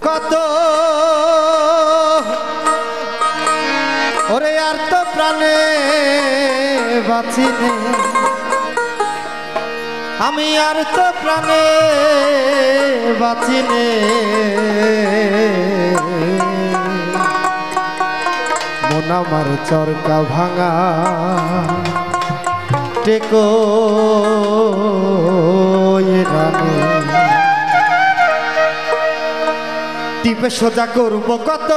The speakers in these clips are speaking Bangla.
কত ওরে আর তো প্রাণে বাঁচিনে আমি আর তো প্রাণে বাঁচিনে মন আমার চরকা ভাঙা টেকো টিপে সোজা করবো কত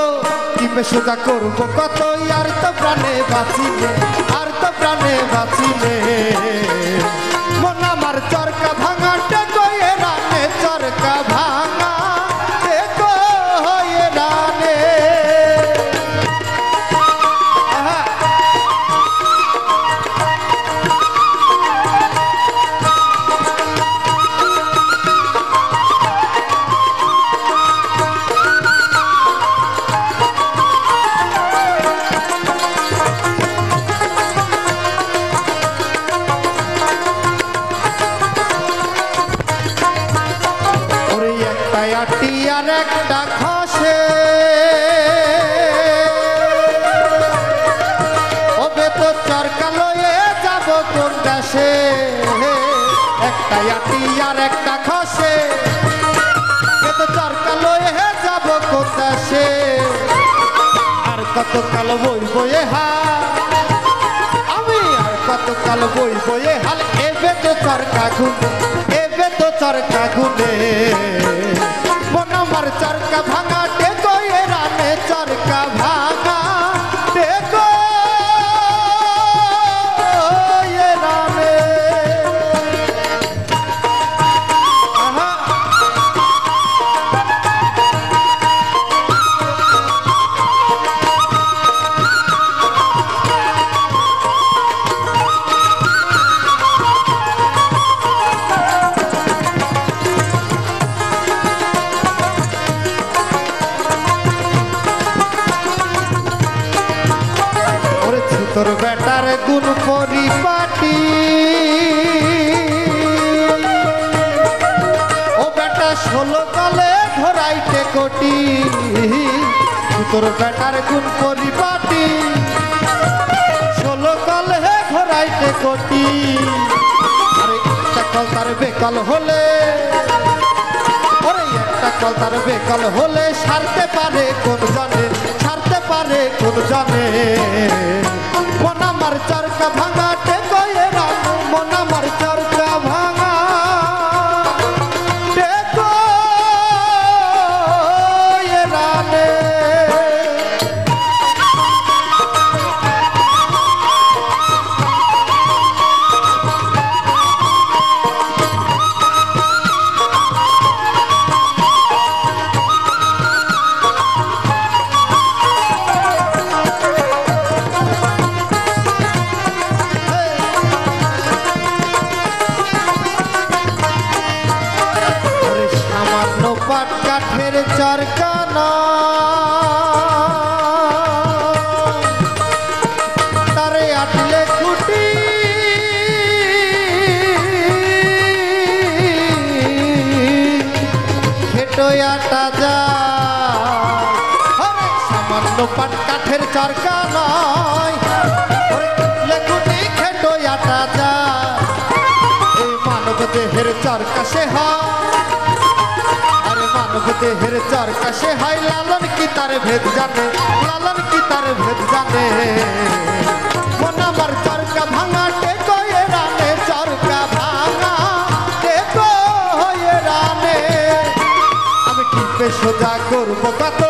টিপে সোজা করবো কত আর তো প্রাণে বাঁচিলে আর তো প্রাণে বাঁচিলে মন আমার চরকা ভাঙা টেকো এ রানে চরকা ভাঙা টেকো এ রানে আটি আর একটা খসে ওবে তো চরকা লয়ে যাব কোন দেশে একটা আটি আর একটা খসে ওবে তো চরকা লয়ে যাব কোন দেশে আর কত কাল বই বয়ে হাল আমি আর কত কাল বই বয়ে হাল এবে তো চরকা গুনে এবে তো চরকা গুনে মন আমার চরকা ভাঙা টেকো এ রানে চরকা ভাঙা টেকো এ রানে তোর বেটার গুণ পরিপাটি ও বেটা 16 কালে ধরাইতে কোটি তোর বেটার গুণ পরিপাটি 16 কালে ধরাইতে কোটি আরে একটা কল তার বেকল হলে ওরে একটা কল তার বেকল হলে সারতে পারে কোন জানে সারতে পারে কোন জানে মন আমার চরকা ভাঙা টেকো এ রানে মন আমার চরকা ভাঙা টেকো এ রানে পাট কাঠের চরকা তারে আটলে খুঁটি খেটো আটা যায় সামান্য পাট কাঠের চরকা নয় খুঁটি খেটো আটা যায় এই মানব দেহের চরকা সে হয় মানব দেহের চরকা সে হয় লালন কি তার ভেদ জানে লালন কি তার ভেদ জানে মন আমার চরকা ভাঙা টেকো এ রানে চরকা ভাঙা টেকো এ রানে আমি টিপে সোজা করবো কত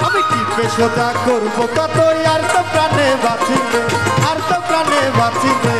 আমি টিপে সোজা করবো কত আর তো প্রাণে বাঁচিবে আর তো প্রাণে বাঁচিবে